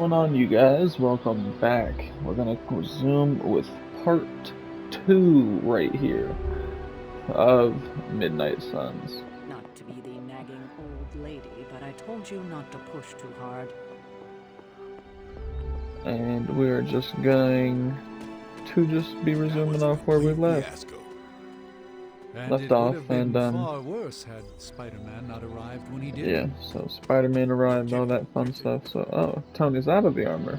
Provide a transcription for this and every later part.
Going on, you guys? Welcome back. We're gonna resume with part two right here of Midnight Suns, Not to be the nagging old lady, but I told you not to push too hard. and we're just going to just be That resuming was a off where we complete left fiasco. And left it would off, have and been far worse had Spider-Man not arrived when he did. yeah. So Spider-Man arrived, all that fun stuff. So Tony's out of the armor.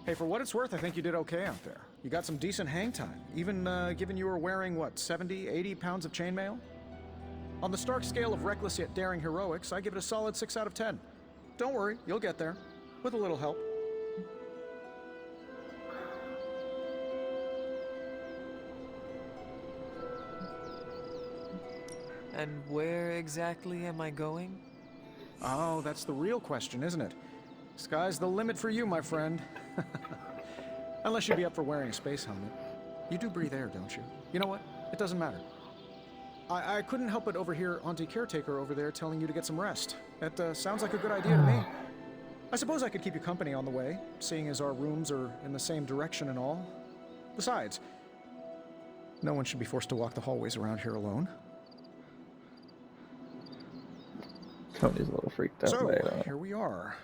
Hey, for what it's worth, I think you did okay out there. You got some decent hang time, even given you were wearing, what, 70, 80 pounds of chainmail? On the Stark scale of reckless yet daring heroics, I give it a solid 6 out of 10. Don't worry, you'll get there. With a little help. And where exactly am I going? Oh, that's the real question, isn't it? Sky's the limit for you, my friend. Unless you'd be up for wearing a space helmet. You do breathe air, don't you? You know what? It doesn't matter. I couldn't help but overhear Auntie Caretaker over there telling you to get some rest. That sounds like a good idea to me. I suppose I could keep you company on the way, seeing as our rooms are in the same direction and all. Besides, no one should be forced to walk the hallways around here alone. Tony's a little freaked out by it. Here we are.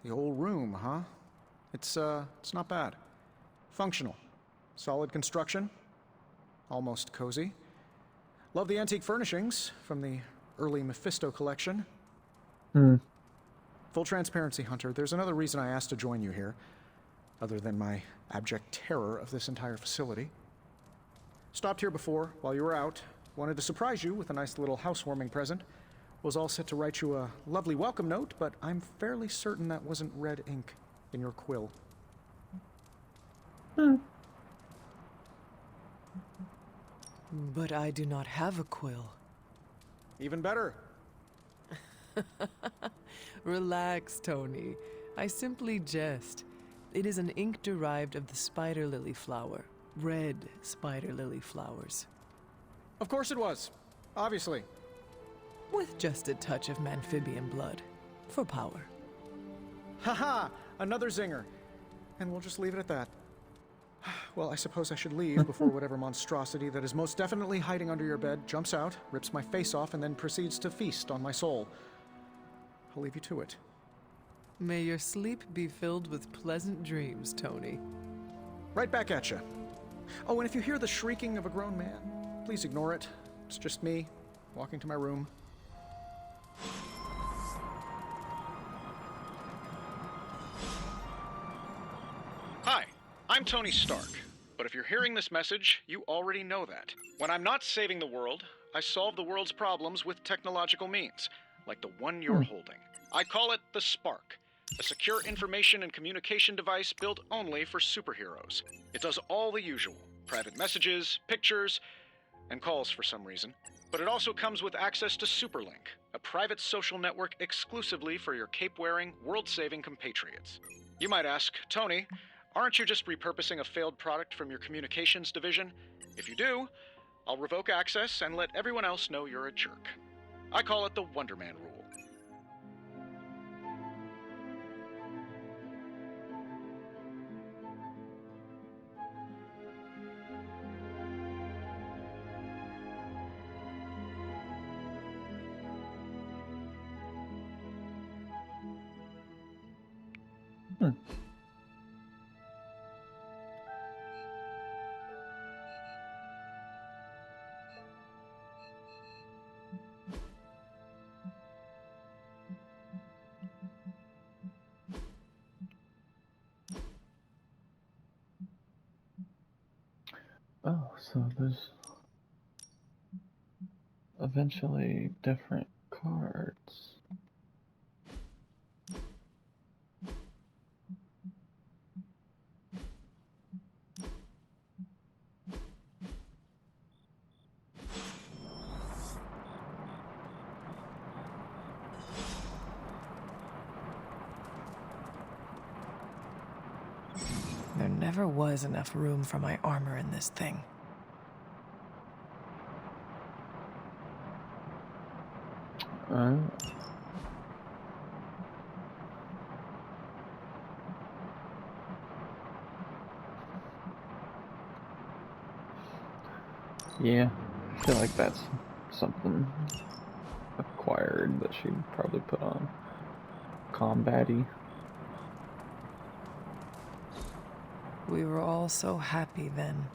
The old room, huh? It's not bad. Functional. Solid construction. Almost cozy. Love the antique furnishings from the early Mephisto collection. Full transparency, Hunter, there's another reason I asked to join you here, other than my abject terror of this entire facility. Stopped here before, while you were out. Wanted to surprise you with a nice little housewarming present. Was all set to write you a lovely welcome note, but I'm fairly certain that wasn't red ink in your quill. But I do not have a quill. Even better. Relax, Tony. I simply jest. It is an ink derived of the spider lily flower. Red spider lily flowers. Of course it was. Obviously. With just a touch of amphibian blood. For power. Haha! Another zinger. And we'll just leave it at that. Well, I suppose I should leave before whatever monstrosity that is most definitely hiding under your bed jumps out, rips my face off, and then proceeds to feast on my soul. I'll leave you to it. May your sleep be filled with pleasant dreams, Tony. Right back at you. Oh, and if you hear the shrieking of a grown man, please ignore it. It's just me, walking to my room. Hi, I'm Tony Stark. But if you're hearing this message, you already know that. When I'm not saving the world, I solve the world's problems with technological means, like the one you're holding. I call it the Spark, a secure information and communication device built only for superheroes. It does all the usual, private messages, pictures, and calls for some reason. But it also comes with access to Superlink, a private social network exclusively for your cape-wearing, world-saving compatriots. You might ask, Tony, aren't you just repurposing a failed product from your communications division? If you do, I'll revoke access and let everyone else know you're a jerk. I call it the Wonder Man rule. Oh, so there's eventually different cards. There never was enough room for my armor in this thing. Uh, 'Cause, Yeah, I feel like that's something acquired that she'd probably put on. Combat-y. We were all so happy then.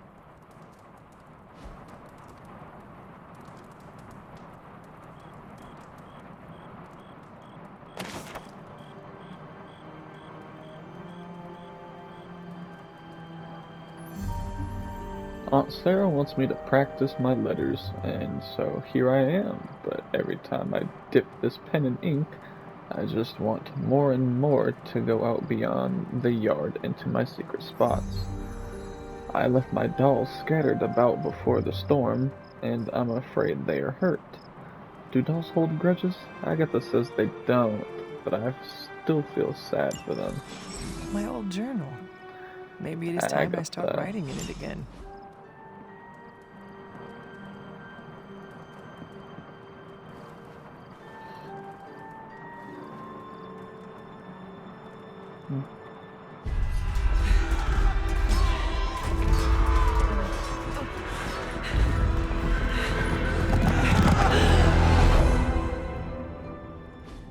Aunt Sarah wants me to practice my letters, and so here I am. But every time I dip this pen in ink, I just want more and more to go out beyond the yard into my secret spots. I left my dolls scattered about before the storm, and I'm afraid they are hurt. Do dolls hold grudges? Agatha says they don't, but I still feel sad for them. My old journal. Maybe it is time I start Agatha. writing in it again.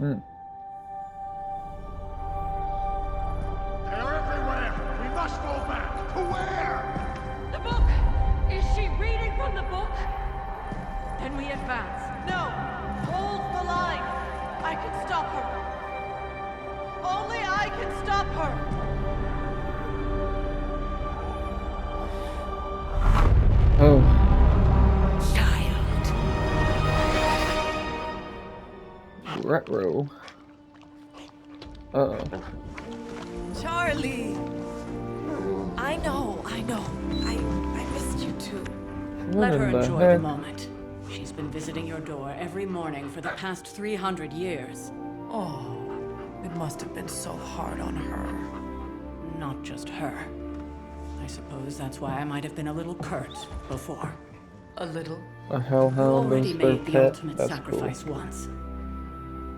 Mm. They're everywhere! We must go back! To where? The book! Is she reading from the book? Then we advance. No! Hold the line! I can stop her. Only I can stop her! Oh. Retro. Uh-oh. Charlie! I know. I missed you too. What Let her in the enjoy heck? the moment. She's been visiting your door every morning for the past 300 years. Oh, it must have been so hard on her. Not just her. I suppose that's why I might have been a little curt before. A little. A You hellhound already is their made the pet? ultimate That's sacrifice cool. once.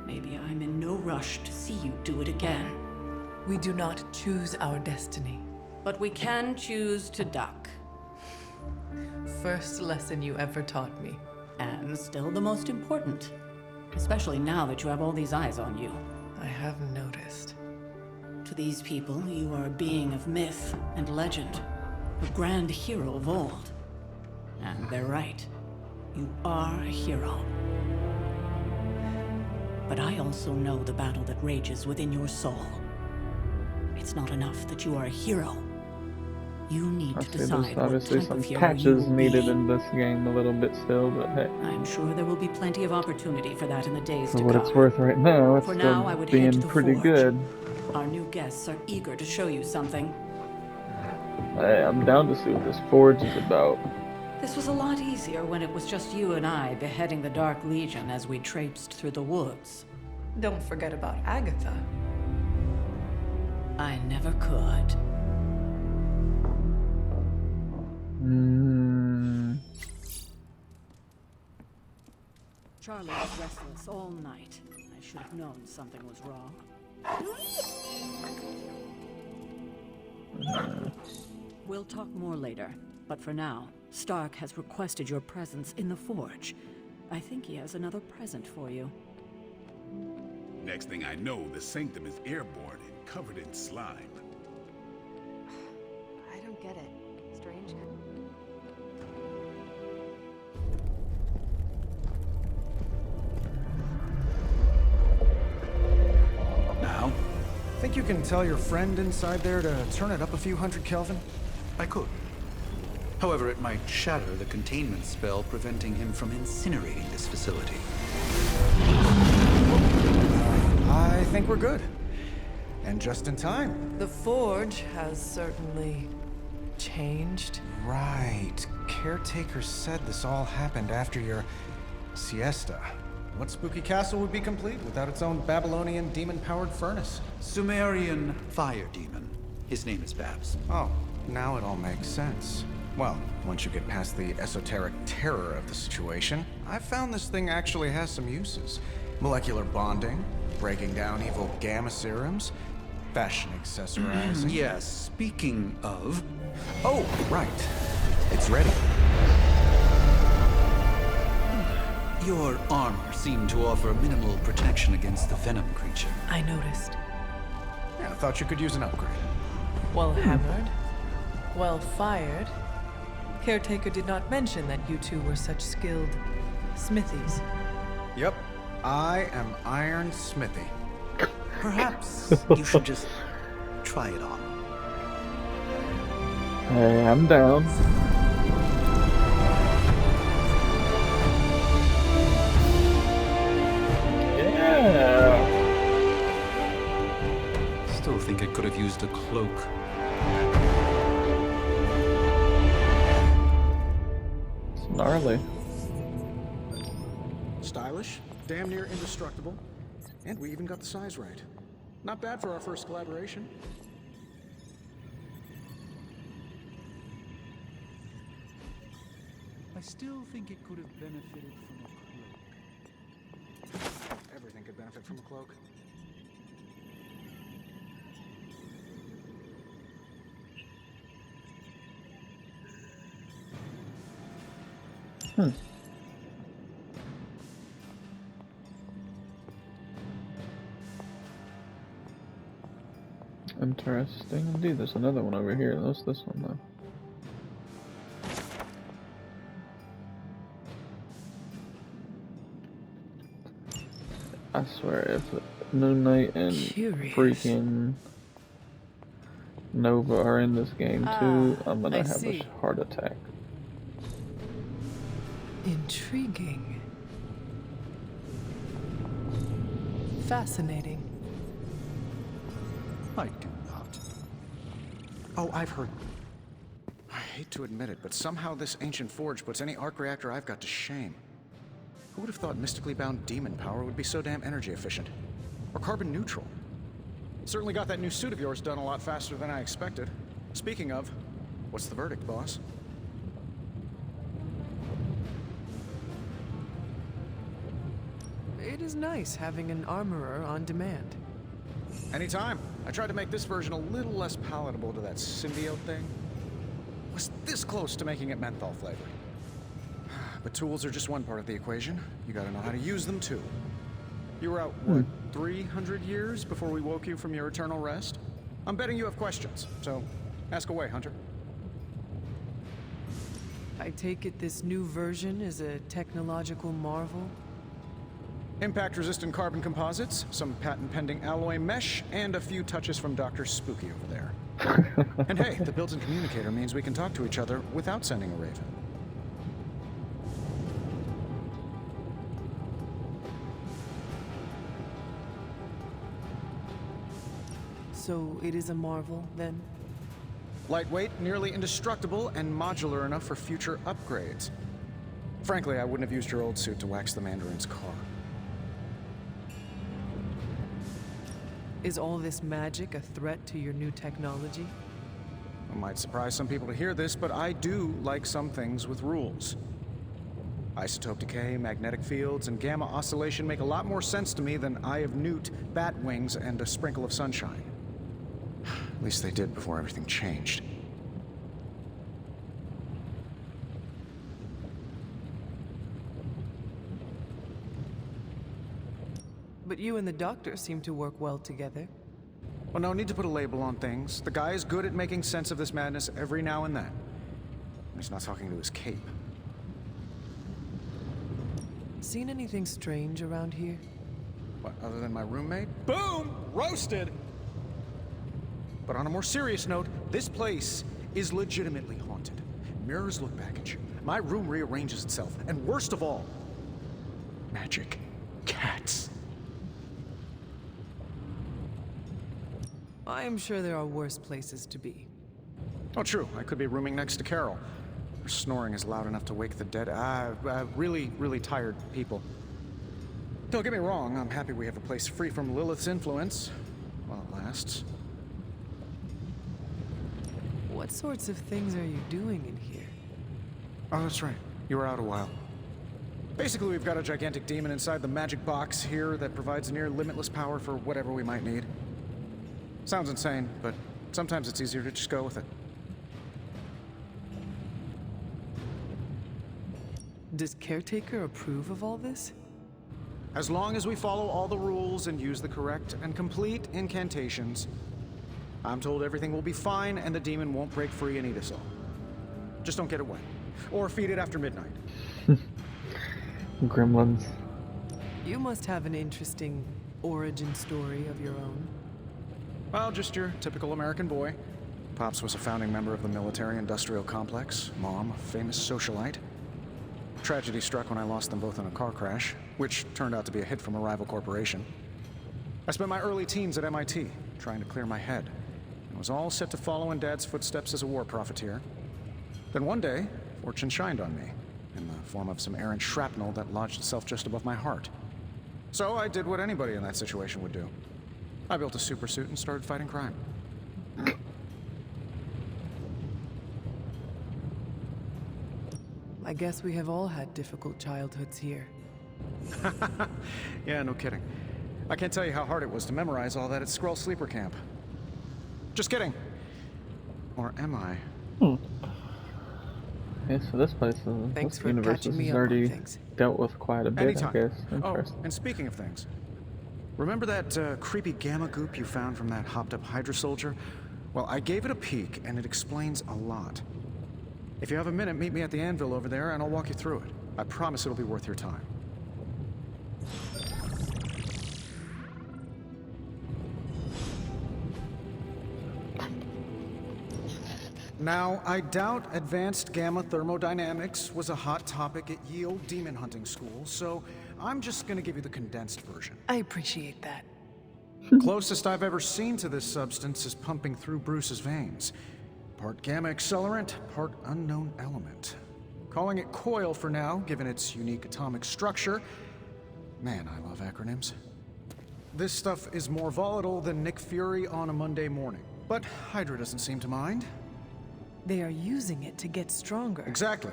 Maybe I'm in no rush to see you do it again. We do not choose our destiny. But we can choose to duck. First lesson you ever taught me. And still the most important. Especially now that you have all these eyes on you. I have noticed. To these people, you are a being of myth and legend. A grand hero of old. And they're right. You are a hero. But I also know the battle that rages within your soul. It's not enough that you are a hero. You need I to see there's decide what obviously type some of hero you patches will needed be. in this game a little bit still, but hey. I'm sure there will be plenty of opportunity for that in the days For to what come. it's worth right now, it's For still now, I would head to being the pretty forge. good. Our new guests are eager to show you something. Hey, I'm down to see what this forge is about. This was a lot easier when it was just you and I beheading the Dark Legion as we traipsed through the woods. Don't forget about Agatha. I never could. Charlie was restless all night. I should have known something was wrong. We'll talk more later, but for now, Stark has requested your presence in the forge. I think he has another present for you. Next thing I know, the sanctum is airborne and covered in slime. I don't get it. Strange. Now? Think you can tell your friend inside there to turn it up a few hundred Kelvin? I could. However, it might shatter the containment spell preventing him from incinerating this facility. I think we're good. And just in time. The forge has certainly changed. Right. Caretaker said this all happened after your siesta. What spooky castle would be complete without its own Babylonian demon-powered furnace? Sumerian fire demon. His name is Babs. Oh, now it all makes sense. Well, once you get past the esoteric terror of the situation, I've found this thing actually has some uses. Molecular bonding, breaking down evil gamma serums, fashion accessorizing. Yes, speaking of... Oh, right. It's ready. Your armor seemed to offer minimal protection against the venom creature. I noticed. Yeah, I thought you could use an upgrade. Well hammered. Well fired. Caretaker did not mention that you two were such skilled smithies. Yep, I am Iron Smithy. Perhaps you should just try it on. Hey, I'm down. Yeah. Still think it could have used a cloak. It's gnarly. Stylish, damn near indestructible, and we even got the size right. Not bad for our first collaboration. I still think it could have benefited from a cloak. Everything could benefit from a cloak. Interesting indeed. There's another one over here. What's this one though? I swear, if Moon Knight and freaking Nova are in this game too, I'm gonna have a heart attack. Intriguing. Fascinating. I do not. Oh, I've heard. I hate to admit it, but somehow this ancient forge puts any arc reactor I've got to shame. Who would have thought mystically bound demon power would be so damn energy efficient? Or carbon neutral? Certainly got that new suit of yours done a lot faster than I expected. Speaking of, what's the verdict, boss? It is nice having an armorer on demand. Anytime. I tried to make this version a little less palatable to that symbiote thing. Was this close to making it menthol flavored. But tools are just one part of the equation. You gotta know how to use them too. You were out, what, 300 years before we woke you from your eternal rest? I'm betting you have questions, so ask away, Hunter. I take it this new version is a technological marvel? Impact-resistant carbon composites, some patent-pending alloy mesh, and a few touches from Dr. Spooky over there. And hey, the built-in communicator means we can talk to each other without sending a raven. So it is a marvel, then? Lightweight, nearly indestructible, and modular enough for future upgrades. Frankly, I wouldn't have used your old suit to wax the Mandarin's car. Is all this magic a threat to your new technology? It might surprise some people to hear this, but I do like some things with rules. Isotope decay, magnetic fields, and gamma oscillation make a lot more sense to me than Eye of Newt, bat wings, and a sprinkle of sunshine. At least they did before everything changed. But you and the doctor seem to work well together. Well, no need to put a label on things. The guy is good at making sense of this madness every now and then. He's not talking to his cape. Seen anything strange around here? What, other than my roommate? Boom! Roasted! But on a more serious note, this place is legitimately haunted. Mirrors look back at you. My room rearranges itself. And worst of all, magic cats. I am sure there are worse places to be. Oh, true. I could be rooming next to Carol. Her snoring is loud enough to wake the dead. Really tired people. Don't get me wrong, I'm happy we have a place free from Lilith's influence. While it lasts. What sorts of things are you doing in here? Oh, that's right. You were out a while. Basically, we've got a gigantic demon inside the magic box here that provides near limitless power for whatever we might need. Sounds insane, but sometimes it's easier to just go with it. Does Caretaker approve of all this? As long as we follow all the rules and use the correct and complete incantations, I'm told everything will be fine and the demon won't break free and eat us all. Just don't get away. Or feed it after midnight. Gremlins. You must have an interesting origin story of your own. Well, just your typical American boy. Pops was a founding member of the military-industrial complex. Mom, a famous socialite. Tragedy struck when I lost them both in a car crash, which turned out to be a hit from a rival corporation. I spent my early teens at MIT, trying to clear my head, and was all set to follow in Dad's footsteps as a war profiteer. Then one day, fortune shined on me, in the form of some errant shrapnel that lodged itself just above my heart. So I did what anybody in that situation would do. I built a supersuit and started fighting crime. I guess we have all had difficult childhoods here. Yeah, no kidding. I can't tell you how hard it was to memorize all that at Skrull Sleeper Camp. Just kidding. Or am I? Okay, so this place, Thanks this for universe catching is me up on already things. dealt with quite a bit, Anytime. I guess. Oh, Interesting. and speaking of things, remember that creepy gamma goop you found from that hopped-up Hydra soldier? Well, I gave it a peek, and it explains a lot. If you have a minute, meet me at the anvil over there, and I'll walk you through it. I promise it'll be worth your time. Now, I doubt advanced gamma thermodynamics was a hot topic at Ye Olde Demon Hunting School, so I'm just gonna give you the condensed version. I appreciate that. Closest I've ever seen to this substance is pumping through Bruce's veins. Part gamma accelerant, part unknown element. Calling it coil for now, given its unique atomic structure. Man, I love acronyms. This stuff is more volatile than Nick Fury on a Monday morning. But Hydra doesn't seem to mind. They are using it to get stronger. Exactly.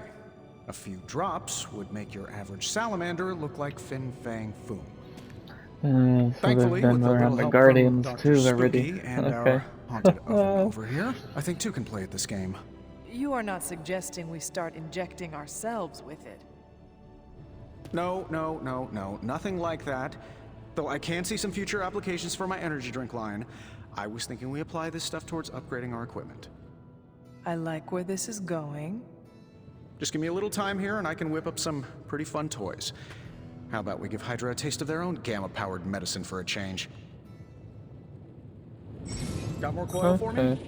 A few drops would make your average salamander look like Fin Fang Foom. So Thankfully, they've with been a little around the help Guardians from Dr. too already. Spooky and Okay. our haunted oven over here, I think two can play at this game. You are not suggesting we start injecting ourselves with it. No, nothing like that. Though I can see some future applications for my energy drink line. I was thinking we apply this stuff towards upgrading our equipment. I like where this is going. Just give me a little time here and I can whip up some pretty fun toys. How about we give Hydra a taste of their own gamma-powered medicine for a change? Got more coil for me? Okay.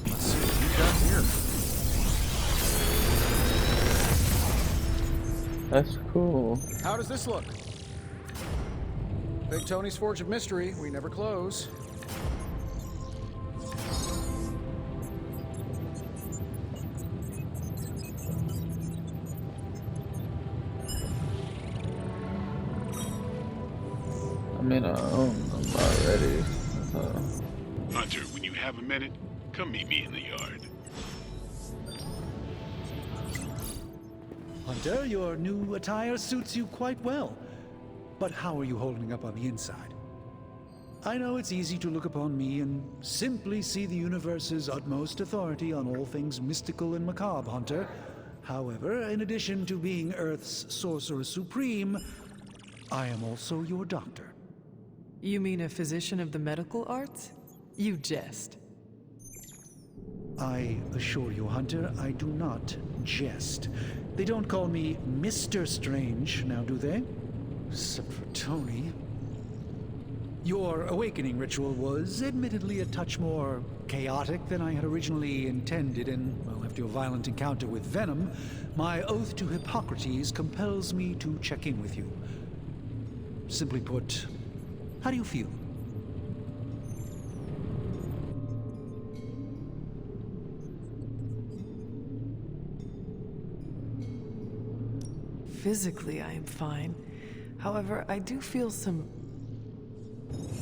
Let's see what you got here. That's cool. How does this look? Big Tony's Forge of Mystery. We never close. I mean, I own them already. Hunter, when you have a minute, come meet me in the yard. Hunter, your new attire suits you quite well. But how are you holding up on the inside? I know it's easy to look upon me and simply see the universe's utmost authority on all things mystical and macabre, Hunter. However, in addition to being Earth's Sorcerer Supreme, I am also your doctor. You mean a physician of the medical arts? You jest. I assure you, Hunter, I do not jest. They don't call me Mr. Strange, now do they? Except for Tony. Your awakening ritual was admittedly a touch more chaotic than I had originally intended, and, well, after your violent encounter with Venom, my oath to Hippocrates compels me to check in with you. Simply put, how do you feel? Physically, I am fine. However, I do feel some...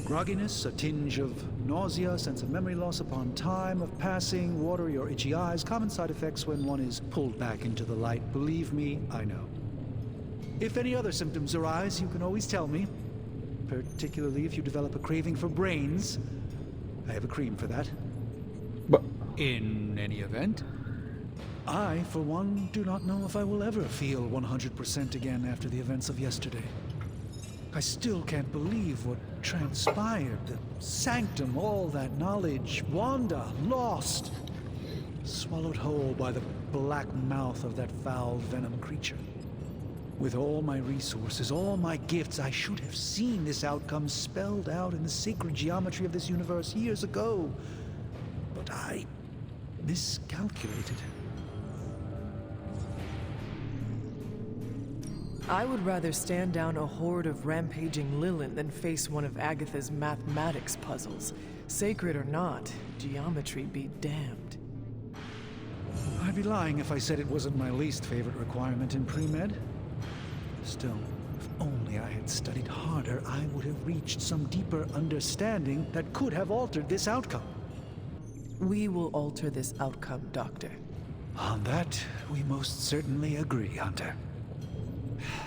Grogginess, a tinge of nausea, sense of memory loss upon time of passing, watery or itchy eyes, common side effects when one is pulled back into the light. Believe me, I know. If any other symptoms arise, you can always tell me. Particularly if you develop a craving for brains. I have a cream for that. But In any event, I, for one, do not know if I will ever feel 100% again after the events of yesterday. I still can't believe what transpired. The sanctum, all that knowledge, Wanda, lost. Swallowed whole by the black mouth of that foul venom creature. With all my resources, all my gifts, I should have seen this outcome spelled out in the sacred geometry of this universe years ago. But I miscalculated. I would rather stand down a horde of rampaging Lilin than face one of Agatha's mathematics puzzles. Sacred or not, geometry be damned. I'd be lying if I said it wasn't my least favorite requirement in pre-med. Still, if only I had studied harder, I would have reached some deeper understanding that could have altered this outcome. We will alter this outcome, Doctor. On that, we most certainly agree, Hunter.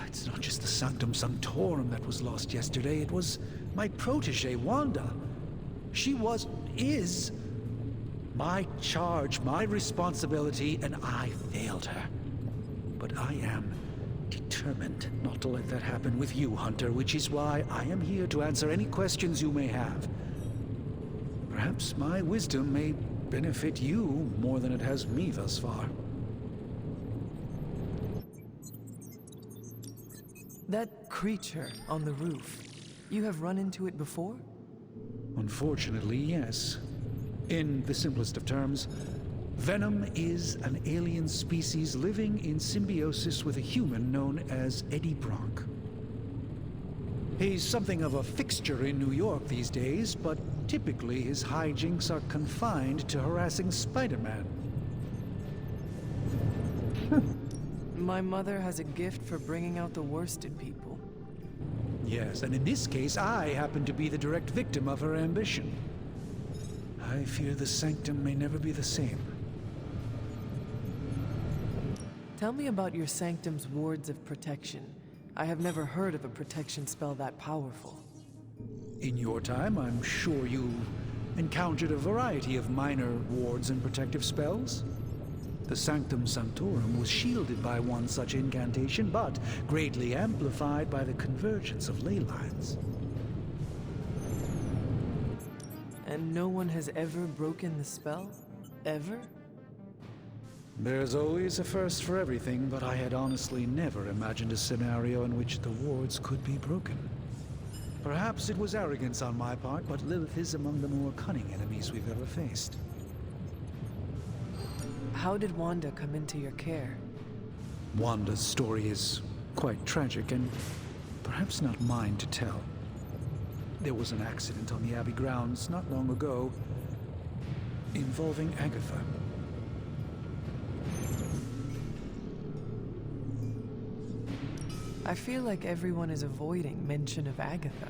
It's not just the Sanctum Sanctorum that was lost yesterday, it was my protege, Wanda. She is my charge, my responsibility, and I failed her. But I am determined not to let that happen with you, Hunter, which is why I am here to answer any questions you may have. Perhaps my wisdom may benefit you more than it has me thus far. That creature on the roof, you have run into it before? Unfortunately, yes. In the simplest of terms, Venom is an alien species living in symbiosis with a human known as Eddie Brock. He's something of a fixture in New York these days, but typically his hijinks are confined to harassing Spider-Man. My mother has a gift for bringing out the worst in people. Yes, and in this case, I happen to be the direct victim of her ambition. I fear the Sanctum may never be the same. Tell me about your Sanctum's wards of protection. I have never heard of a protection spell that powerful. In your time, I'm sure you encountered a variety of minor wards and protective spells. The Sanctum Sanctorum was shielded by one such incantation, but greatly amplified by the convergence of ley lines. And no one has ever broken the spell? Ever? There's always a first for everything, but I had honestly never imagined a scenario in which the wards could be broken. Perhaps it was arrogance on my part, but Lilith is among the more cunning enemies we've ever faced. How did Wanda come into your care? Wanda's story is quite tragic and perhaps not mine to tell. There was an accident on the Abbey grounds not long ago involving Agatha. I feel like everyone is avoiding mention of Agatha.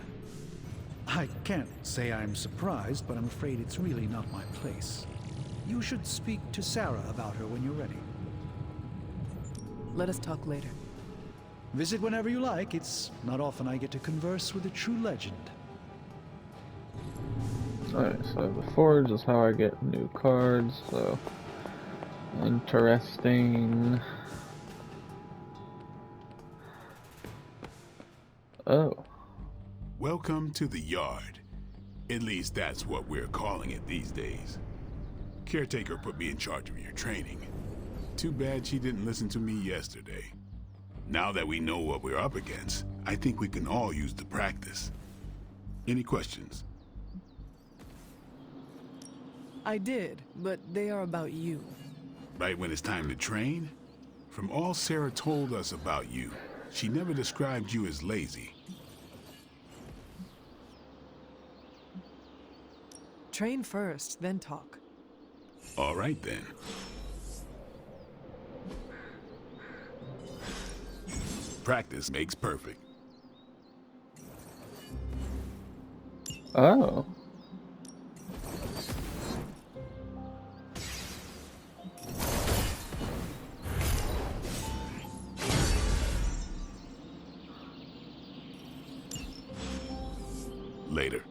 I can't say I'm surprised, but I'm afraid it's really not my place. You should speak to Sarah about her when you're ready. Let us talk later. Visit whenever you like. It's not often I get to converse with a true legend. Alright, so the forge is how I get new cards, so interesting. Oh. Welcome to the yard. At least that's what we're calling it these days. Caretaker put me in charge of your training. Too bad she didn't listen to me yesterday. Now that we know what we're up against, I think we can all use the practice. Any questions? I did, but they are about you. Right when it's time to train? From all Sarah told us about you, she never described you as lazy. Train first, then talk. All right, then. Practice makes perfect. Oh. Later.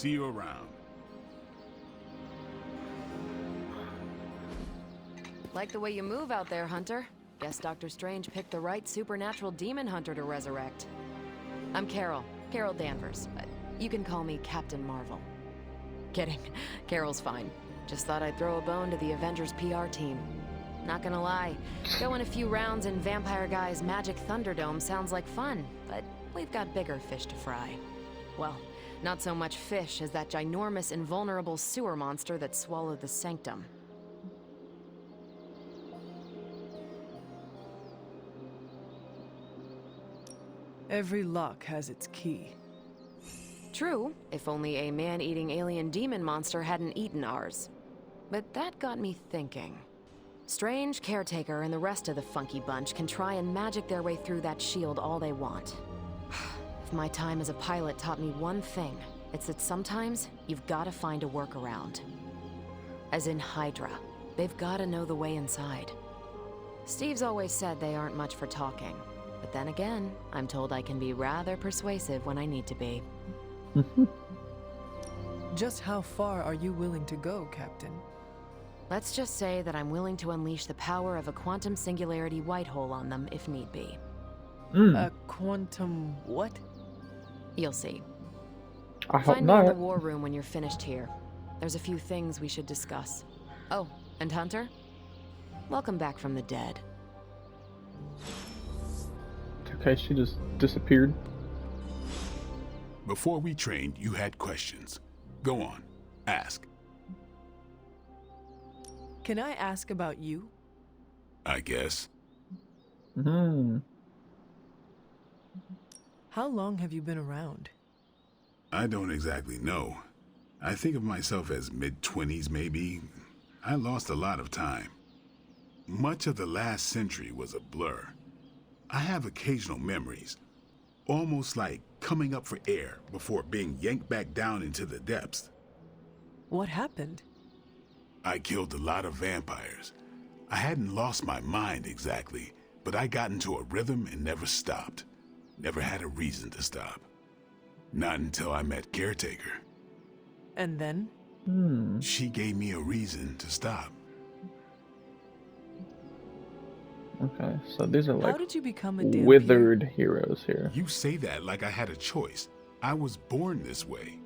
See you around. Like the way you move out there, Hunter. Guess Dr. Strange picked the right supernatural demon hunter to resurrect. I'm Carol Danvers, but you can call me Captain Marvel. Kidding, Carol's fine. Just thought I'd throw a bone to the Avengers PR team. Not gonna lie, going a few rounds in Vampire Guy's Magic Thunderdome sounds like fun, but we've got bigger fish to fry. Well, not so much fish as that ginormous invulnerable sewer monster that swallowed the Sanctum. Every lock has its key. True, if only a man-eating alien demon monster hadn't eaten ours. But that got me thinking. Strange, Caretaker, and the rest of the funky bunch can try and magic their way through that shield all they want. If my time as a pilot taught me one thing, it's that sometimes you've gotta find a workaround. As in Hydra, they've gotta know the way inside. Steve's always said they aren't much for talking. But then again, I'm told I can be rather persuasive when I need to be. Just how far are you willing to go, Captain? Let's just say that I'm willing to unleash the power of a quantum singularity white hole on them if need be. A quantum what? You'll see. I hope Find me in the not. war room when you're finished here. There's a few things we should discuss. Oh, and Hunter? Welcome back from the dead. Okay, she just disappeared. Before we trained, you had questions. Go on, ask. Can I ask about you? I guess. How long have you been around? I don't exactly know. I think of myself as mid-20s, maybe. I lost a lot of time. Much of the last century was a blur. I have occasional memories, almost like coming up for air before being yanked back down into the depths. What happened? I killed a lot of vampires. I hadn't lost my mind exactly, but I got into a rhythm and never stopped. Never had a reason to stop. Not until I met Caretaker. And then? She gave me a reason to stop. Okay, so these are How like did you become a Dhampir? withered heroes here. You say that like I had a choice. I was born this way.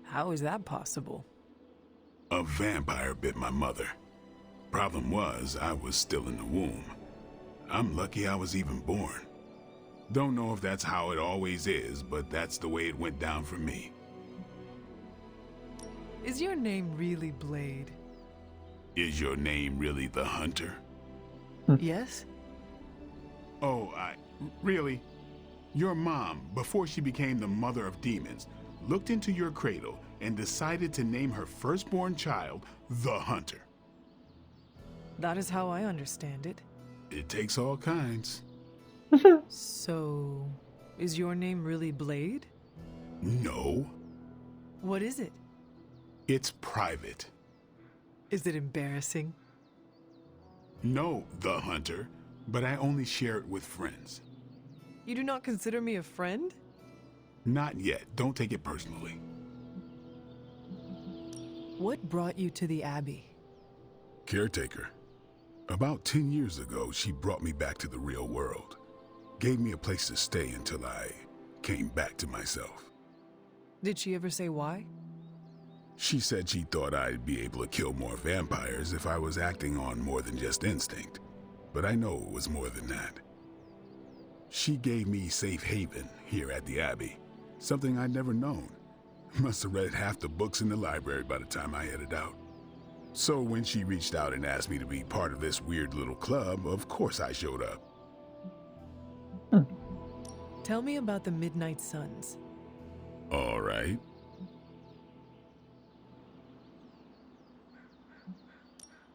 How is that possible? A vampire bit my mother. Problem was, I was still in the womb. I'm lucky I was even born. Don't know if that's how it always is, but that's the way it went down for me. Is your name really Blade? Is your name really the Hunter? Yes? Oh, really? Your mom, before she became the mother of demons, looked into your cradle and decided to name her firstborn child the Hunter. That is how I understand it. It takes all kinds. So, is your name really Blade? No, What is it? it's private. Is it embarrassing? No, the Hunter, but I only share it with friends. You do not consider me a friend? Not yet. Don't take it personally. What brought you to the Abbey? Caretaker. About 10 years ago, she brought me back to the real world. Gave me a place to stay until I came back to myself. Did she ever say why? She said she thought I'd be able to kill more vampires if I was acting on more than just instinct. But I know it was more than that. She gave me safe haven here at the Abbey. Something I'd never known. Must have read half the books in the library by the time I headed out. So when she reached out and asked me to be part of this weird little club, of course I showed up. Tell me about the Midnight Suns. All right.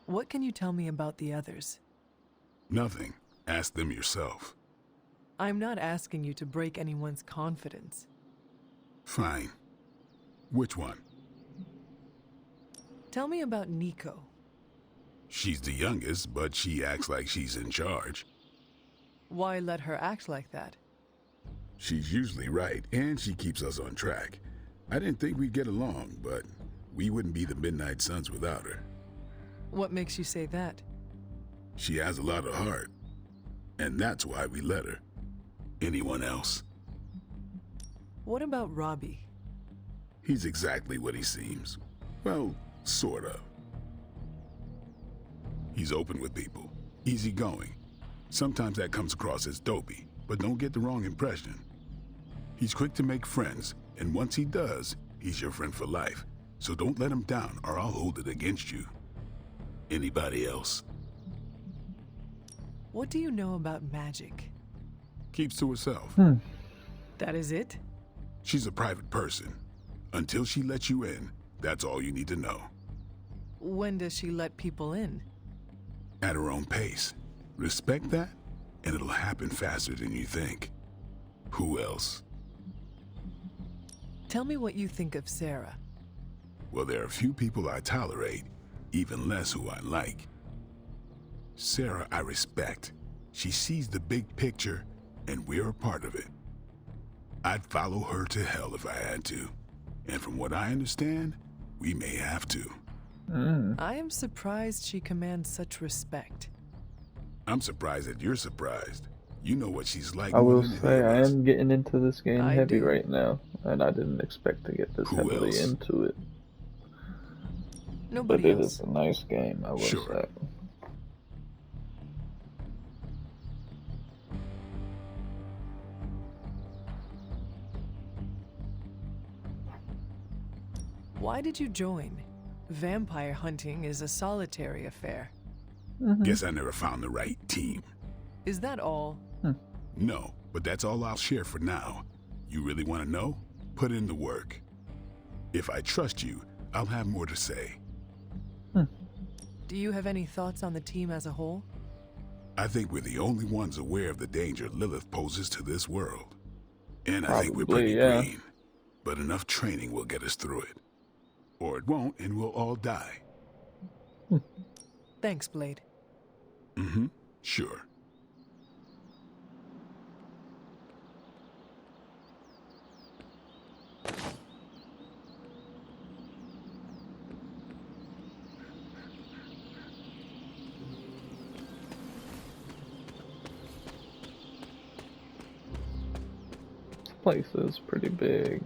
What can you tell me about the others? Nothing. Ask them yourself. I'm not asking you to break anyone's confidence. Fine. Which one? Tell me about Nico. She's the youngest, but she acts like she's in charge. Why let her act like that? She's usually right, and she keeps us on track. I didn't think we'd get along, but we wouldn't be the Midnight Suns without her. What makes you say that? She has a lot of heart, and that's why we let her. Anyone else? What about Robbie? He's exactly what he seems. Well, sort of. He's open with people, easygoing. Sometimes that comes across as dopey, but don't get the wrong impression. He's quick to make friends, and once he does, he's your friend for life. So don't let him down or I'll hold it against you. Anybody else? What do you know about magic? Keeps to herself. That is it? She's a private person. Until she lets you in, that's all you need to know. When does she let people in? At her own pace. Respect that, and it'll happen faster than you think. Who else? Tell me what you think of Sarah. Well, there are few people I tolerate, even less who I like. Sarah, I respect. She sees the big picture, and we're a part of it. I'd follow her to hell if I had to. And from what I understand, we may have to. I am surprised she commands such respect. I'm surprised that you're surprised. You know what she's like. I will more than say anyone I else. am getting into this game I heavy do. right now, and I didn't expect to get this Who heavily else? into it. But Nobody it else. is a nice game, I will Sure. say. Why did you join? Vampire hunting is a solitary affair. Guess I never found the right team. Is that all? No, but that's all I'll share for now. You really want to know? Put in the work. If I trust you, I'll have more to say. Do you have any thoughts on the team as a whole? I think we're the only ones aware of the danger Lilith poses to this world. And I think we're Probably, pretty yeah. green. But enough training will get us through it. Or it won't, and we'll all die. Thanks, Blade. Sure. This place is pretty big.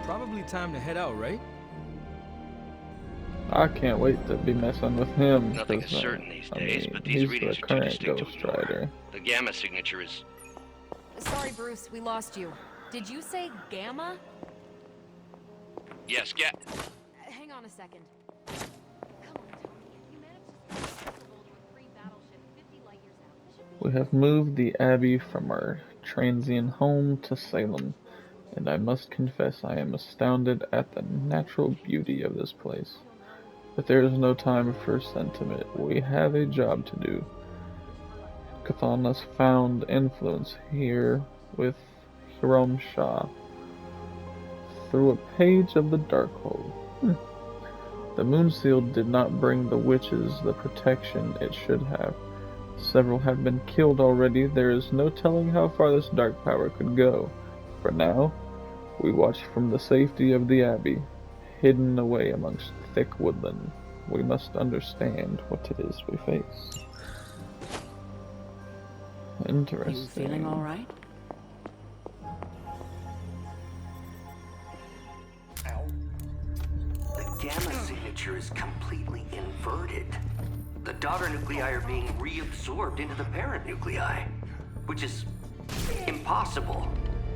Probably time to head out, right? I can't wait to be messing with him. Nothing is 'cause, certain these I days, mean, but these he's readings the are too current distinct to Ghost ignore. Rider. The Gamma signature is... Sorry, Bruce, we lost you. Did you say Gamma? Yes, Hang on a second. Come on, Tony. You managed to save the world with a free battleship 50 light years out. This should be We have moved the Abbey from our transient home to Salem, and I must confess I am astounded at the natural beauty of this place. But there is no time for sentiment. We have a job to do. Katana's found influence here with Hiram Shah through a page of the Darkhold. The Moonseal did not bring the witches the protection it should have. Several have been killed already. There is no telling how far this dark power could go. For now, we watch from the safety of the Abbey, hidden away amongst thick woodland. We must understand what it is we face. Interesting. You feeling all right? The gamma signature is completely inverted. The daughter nuclei are being reabsorbed into the parent nuclei, which is impossible.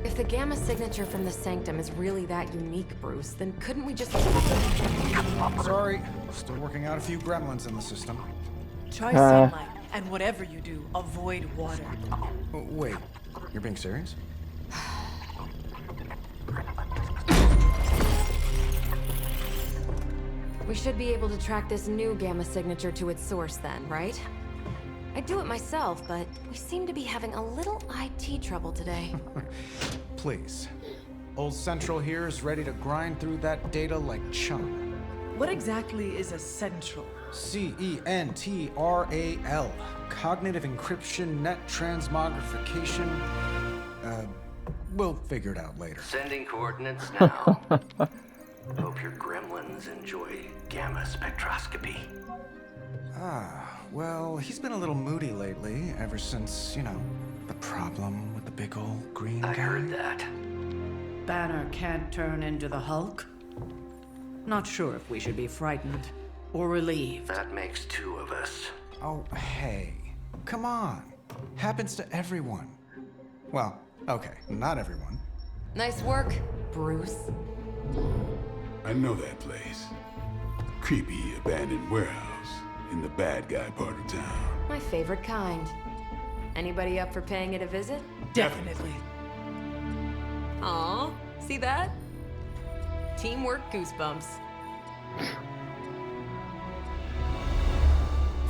If the Gamma signature from the Sanctum is really that unique, Bruce, then couldn't we just... Sorry, still working out a few gremlins in the system. Try sunlight. And whatever you do, avoid water. Wait, you're being serious? We should be able to track this new gamma signature to its source then, right? I'd do it myself, but we seem to be having a little IT trouble today. Please. Old Central here is ready to grind through that data like chum. What exactly is a central? CENTRAL. Cognitive encryption, net transmogrification. We'll figure it out later. Sending coordinates now. Hope your gremlins enjoy gamma spectroscopy. Well, he's been a little moody lately, ever since, you know, the problem with the big old green guy. I heard that. Banner can't turn into the Hulk? Not sure if we should be frightened or relieved. That makes two of us. Oh, hey. Come on. Happens to everyone. Well, okay, not everyone. Nice work, Bruce. I know that place. Creepy abandoned warehouse in the bad guy part of town. My favorite kind. Anybody up for paying it a visit? Definitely. Aw, see that? Teamwork goosebumps.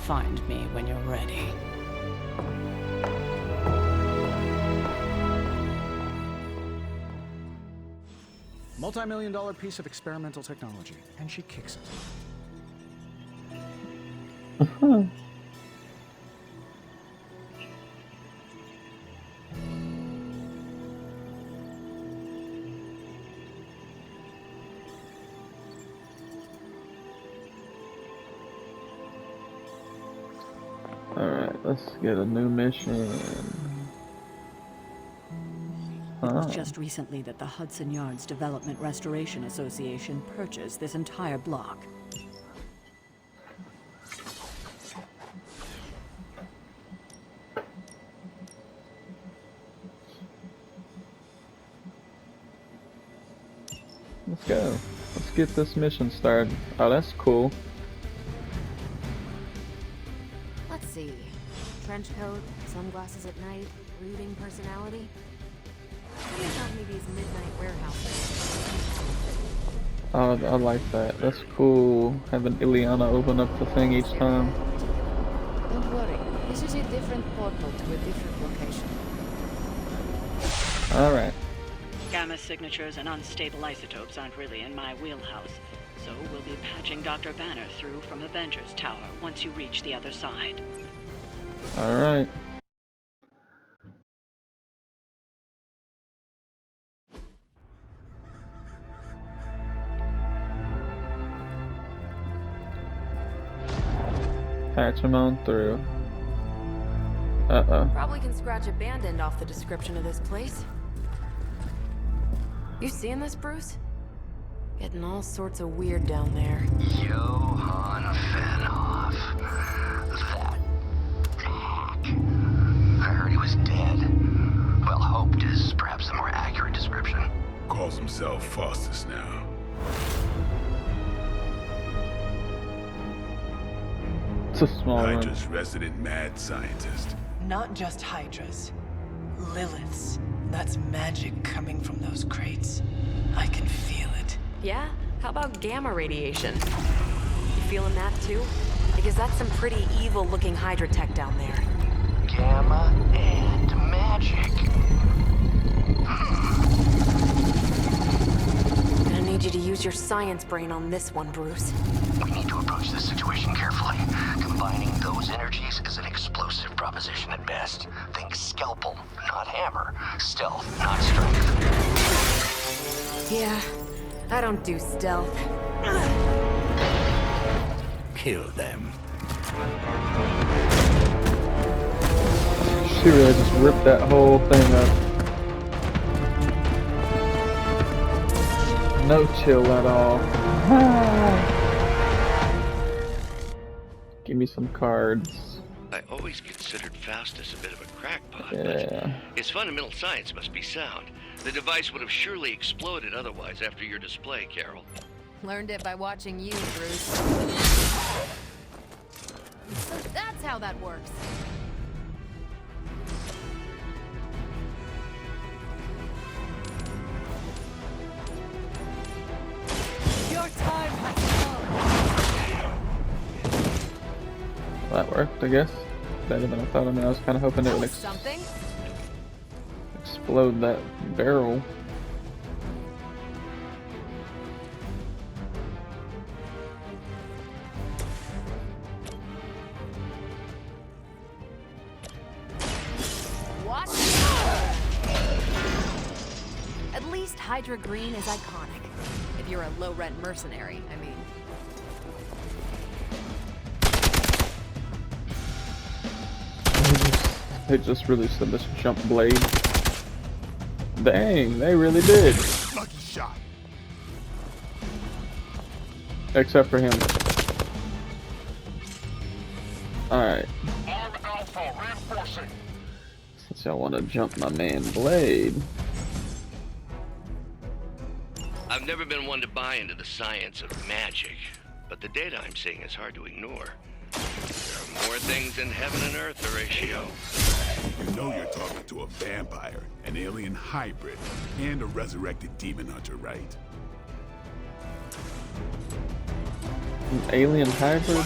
Find me when you're ready. Multi-million-dollar piece of experimental technology, and she kicks it. Alright, let's get a new mission. It was just recently that the Hudson Yards Development Restoration Association purchased this entire block. Let's go. Let's get this mission started. Oh, that's cool. Let's see. Trench coat, sunglasses at night, brooding personality. Somebody told me these midnight warehouses. Oh, I like that. That's cool. Having Ileana open up the thing each time. Don't worry. This is a different portal to a different location. Alright. Gamma signatures and unstable isotopes aren't really in my wheelhouse, so we'll be patching Dr. Banner through from Avengers Tower once you reach the other side. Alright. Patch him on through. Uh-oh. Probably can scratch abandoned off the description of this place. You seeing this, Bruce? Getting all sorts of weird down there. Johann Fenhoff. That hack. I heard he was dead. Well, hoped is perhaps a more accurate description. Calls himself Faustus now. It's a small one. Hydra's resident mad scientist. Not just Hydras. Liliths. That's magic coming from those crates. I can feel it. Yeah? How about gamma radiation? You feeling that too? Because that's some pretty evil-looking Hydra tech down there. Gamma and magic. Gonna need you to use your science brain on this one, Bruce. We need to approach this situation carefully. Combining those energies is an explosive proposition at best. Think scalpel, not hammer. Stealth, not strength. Yeah, I don't do stealth. Kill them. She really just ripped that whole thing up. No chill at all. Give me some cards. I always considered Faustus a bit of a crackpot, Yeah. but his fundamental science must be sound. The device would have surely exploded otherwise after your display, Carol. Learned it by watching you, Bruce. So that's how how that works. Your time has come. That worked, I guess. Better than I thought. I mean, I was kind of hoping it would Something? explode that barrel. What? At least Hydra Green is iconic. If you're a low-rent mercenary, I mean. They just released this jump blade. Dang, they really did. Lucky shot. Except for him. Alright. Arm Alpha reinforcing. Since y'all want to jump my man Blade. I've never been one to buy into the science of magic, but the data I'm seeing is hard to ignore. There are more things in heaven and earth, Horatio. You know you're talking to a vampire, an alien hybrid, and a resurrected demon hunter, right? An alien hybrid?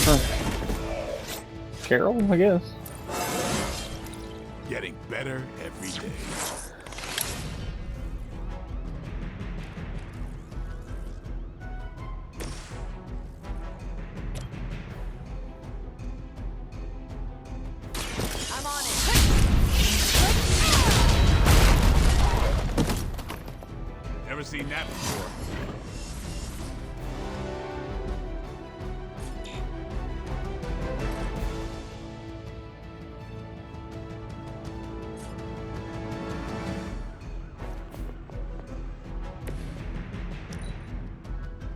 Huh. Carol, I guess. Getting better every day. I'm on it. Never seen that before.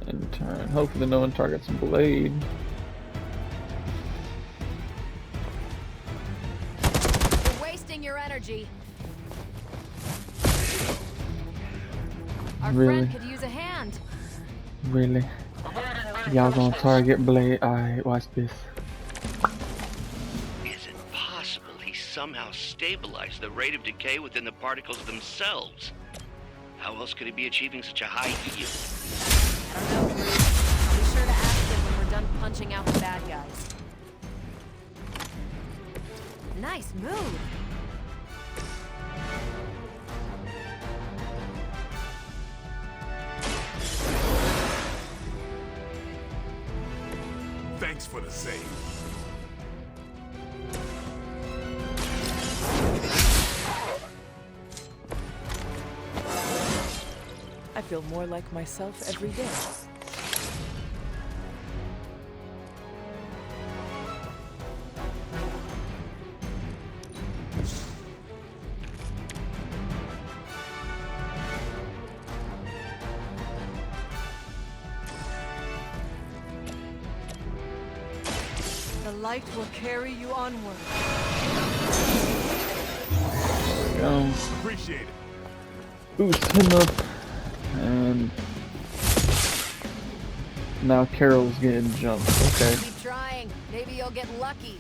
In turn, hopefully no one targets Blade. You're wasting your energy. Our Really? friend could use a hand. Really? Y'all gonna target Blade? Alright, watch this. Is it possible he somehow stabilized the rate of decay within the particles themselves? How else could he be achieving such a high yield? I don't know, Bruce. I'll be sure to ask him when we're done punching out the bad guys. Nice move. Thanks for the save. I feel more like myself every day. The light will carry you onward. Appreciate it. Boost him up. And now Carol's getting jumped. Okay. Keep trying. Maybe you'll get lucky.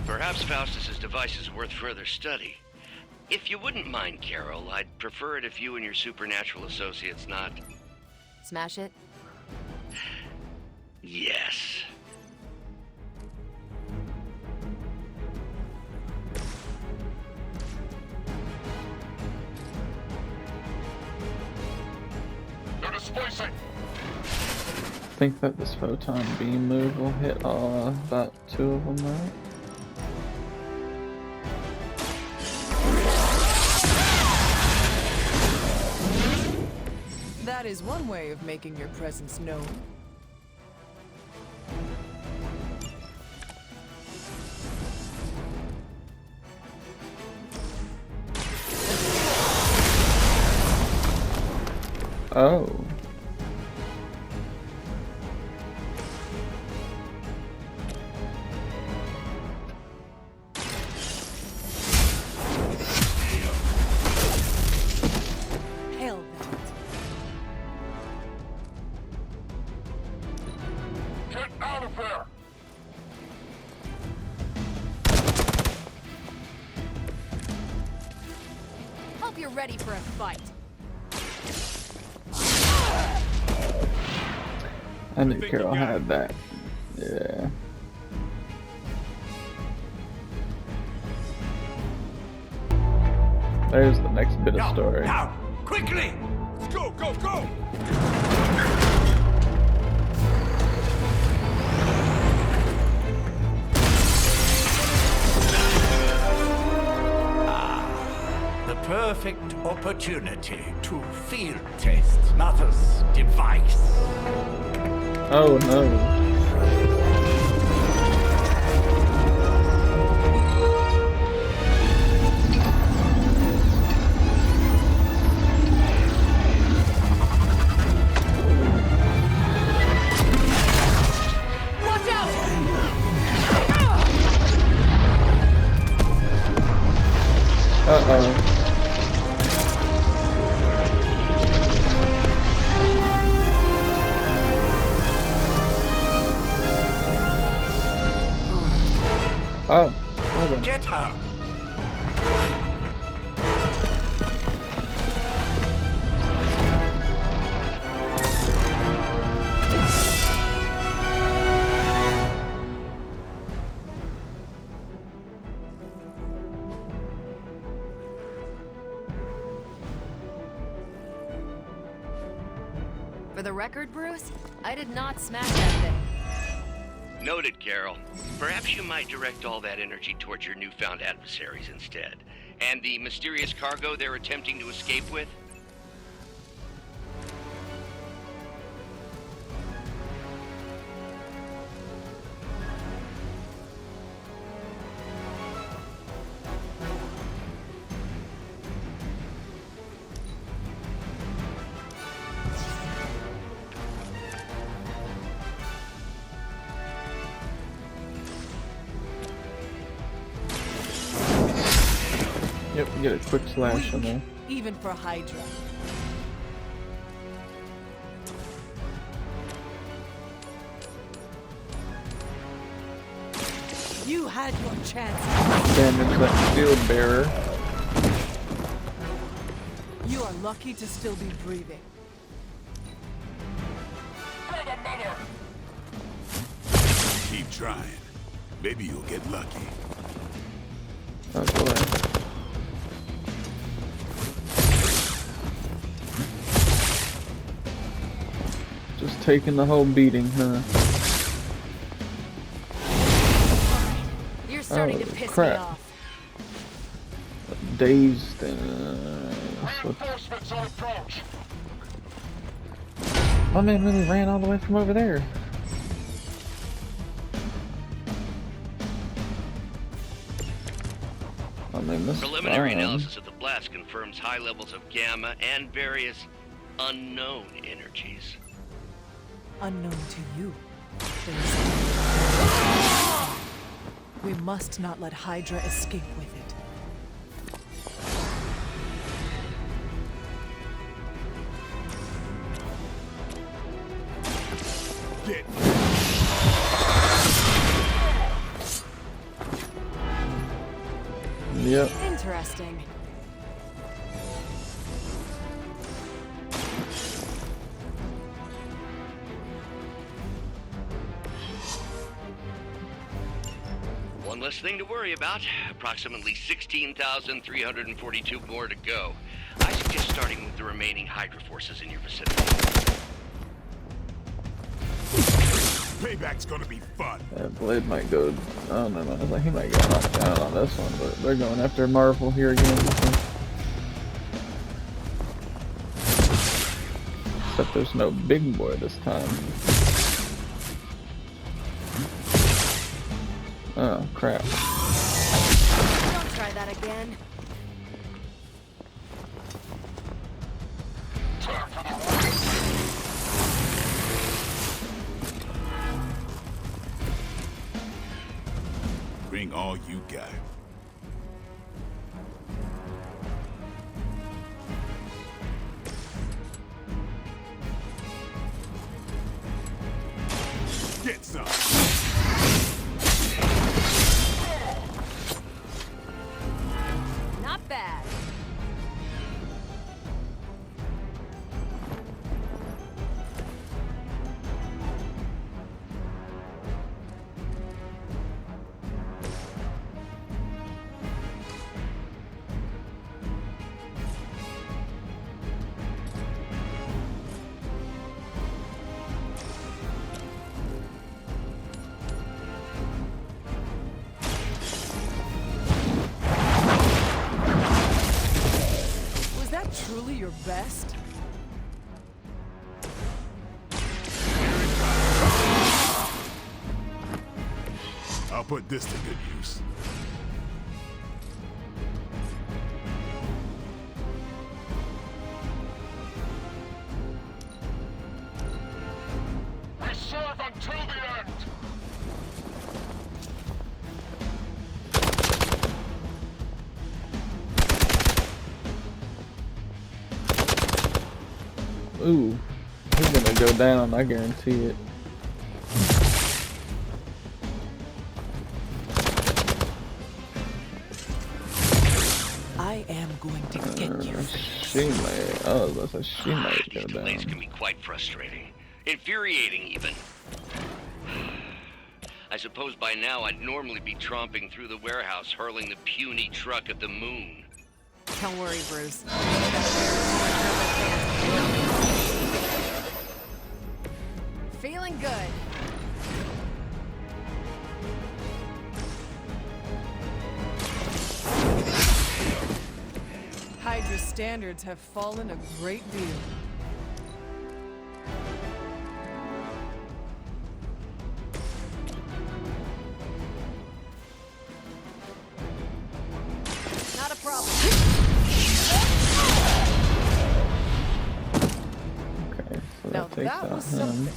Perhaps Faustus's device is worth further study. If you wouldn't mind, Carol, I'd prefer it if you and your supernatural associates not... Smash it? Yes. They're displacing. I think that this photon beam move will hit about 2 of them, right? That is one way of making your presence known. Oh. you're ready for a fight. I knew Carol had that. Yeah. There's the next bit of story. Now, quickly! Let's go, go, go! The perfect opportunity to field test Mother's device. Oh no. Uh-oh. Oh, hold on. Get her! For the record, Bruce, I did not smash that thing. Noted, Carol. Perhaps you might direct all that energy towards your newfound adversaries instead. And the mysterious cargo they're attempting to escape with? Yep, get a quick slash on there. Even for Hydra. You had your chance. Damage that shield bearer. You are lucky to still be breathing. Keep trying. Maybe you'll get lucky. Oh boy. Just taking the whole beating, huh? You're starting to piss me off. Dazed. Reinforcements on approach. My man really ran all the way from over there. I mean, this Preliminary analysis of the blast confirms high levels of gamma and various unknown energies. Unknown to you. We must not let Hydra escape with it. Get. Yep. Interesting. One less thing to worry about. Approximately 16,342 more to go. I suggest starting with the remaining Hydra forces in your vicinity. Payback's gonna be fun. Blade might go. Oh no, no, I was like, he might get knocked down on this one, but they're going after Marvel here again. Except there's no big boy this time. Oh crap. Don't try that again. Bring all you got. Get some. Not bad. truly your best? I'll put this to good use. We serve until the end! Ooh, he's gonna go down, I guarantee it. I am going to get you. She might. Oh, that's a she might go These delays down. can be quite frustrating. Infuriating, even. I suppose by now I'd normally be tromping through the warehouse, hurling the puny truck at the moon. Don't worry, Bruce. Feeling good. Hydra's standards have fallen a great deal. Not a problem. Okay, so Now that takes that out was him. something.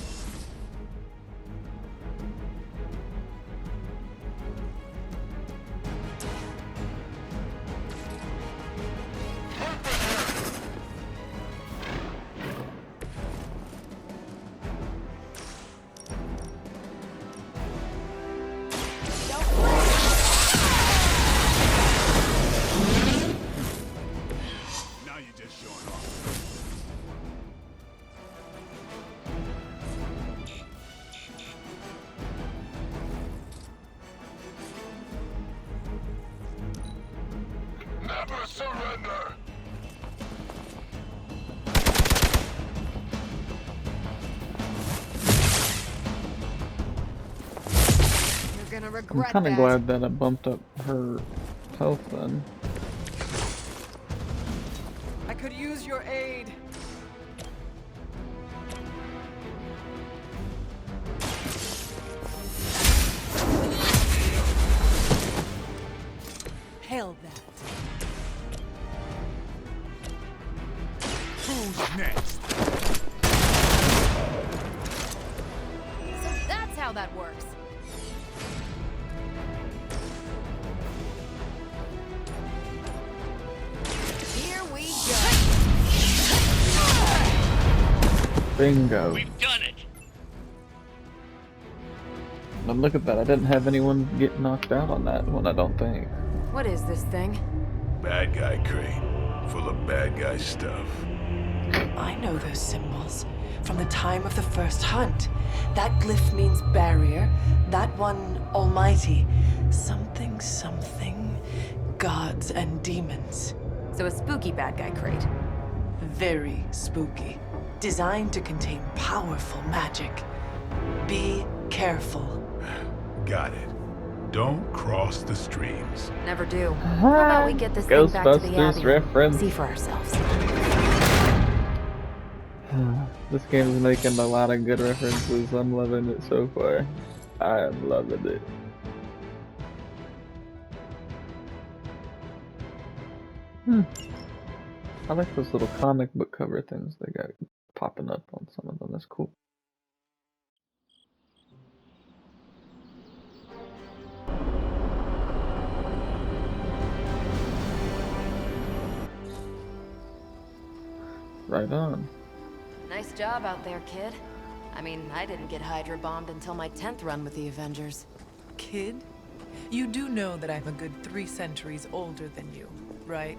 Now you're just showing off. Never surrender! You're gonna I'm regret kind of that. glad that I bumped up her health then. I could use your aid. Hell that. Who's next? So that's how that works. Here we go. Bingo. We've done it! But look at that, I didn't have anyone get knocked out on that one, I don't think. What is this thing? Bad guy crate. Full of bad guy stuff. I know those symbols from the time of the first hunt. That glyph means barrier, that one almighty. Something, something, gods and demons. So a spooky bad guy crate. Very spooky. Designed to contain powerful magic. Be careful. Got it. Don't cross the streams. Never do. How about we get this thing back to the Ghostbusters Abbey? reference. See for ourselves. This game is making a lot of good references. I'm loving it so far. I am loving it. I like those little comic book cover things they got popping up on some of them. That's cool. Right on. Nice job out there, kid. I mean, I didn't get Hydra bombed until my 10th run with the Avengers. Kid, you do know that I'm a good 3 centuries older than you, right?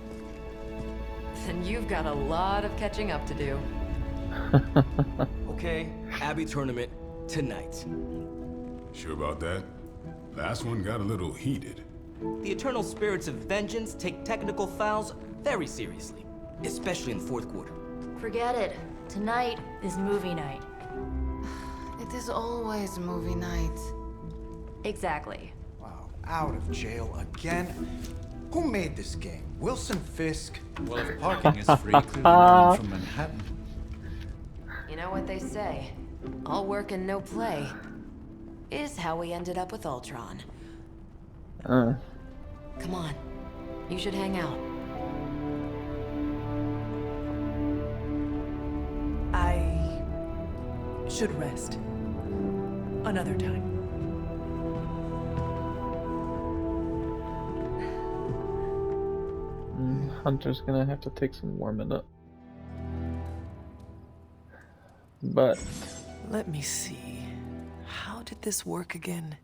Then you've got a lot of catching up to do. Okay, Abbey tournament tonight. Sure about that? Last one got a little heated. The Eternal Spirits of Vengeance take technical fouls very seriously, especially in the fourth quarter. Forget it. Tonight is movie night. It is always movie night. Exactly. Wow, out of jail again? Who made this game? Wilson Fisk. Well, if parking is free, clearly no one from Manhattan. You know what they say? All work and no play is how we ended up with Ultron. Come on. You should hang out. I should rest. Another time. Hunter's gonna have to take some warming up. But let me see. How did this work again?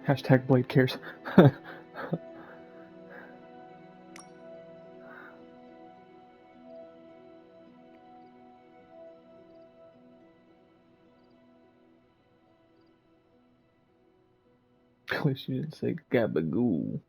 hashtag Blade cares. At least you didn't say gabagoo.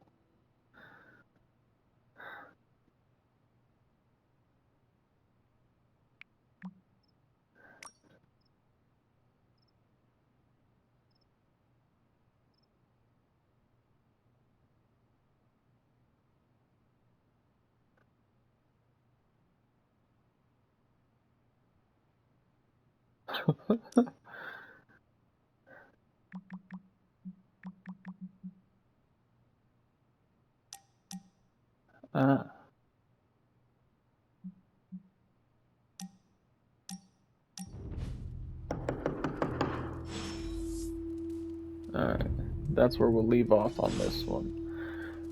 Alright, that's where we'll leave off on this one.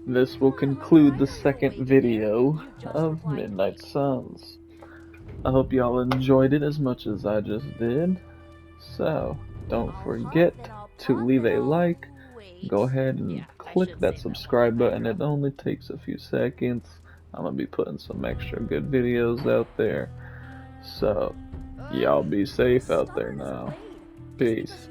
This will conclude the second video of Midnight Suns. I hope y'all enjoyed it as much as I just did. So, don't forget to leave a like. Go ahead and click that subscribe button. It only takes a few seconds. I'm going to be putting some extra good videos out there. So, y'all be safe out there now. Peace.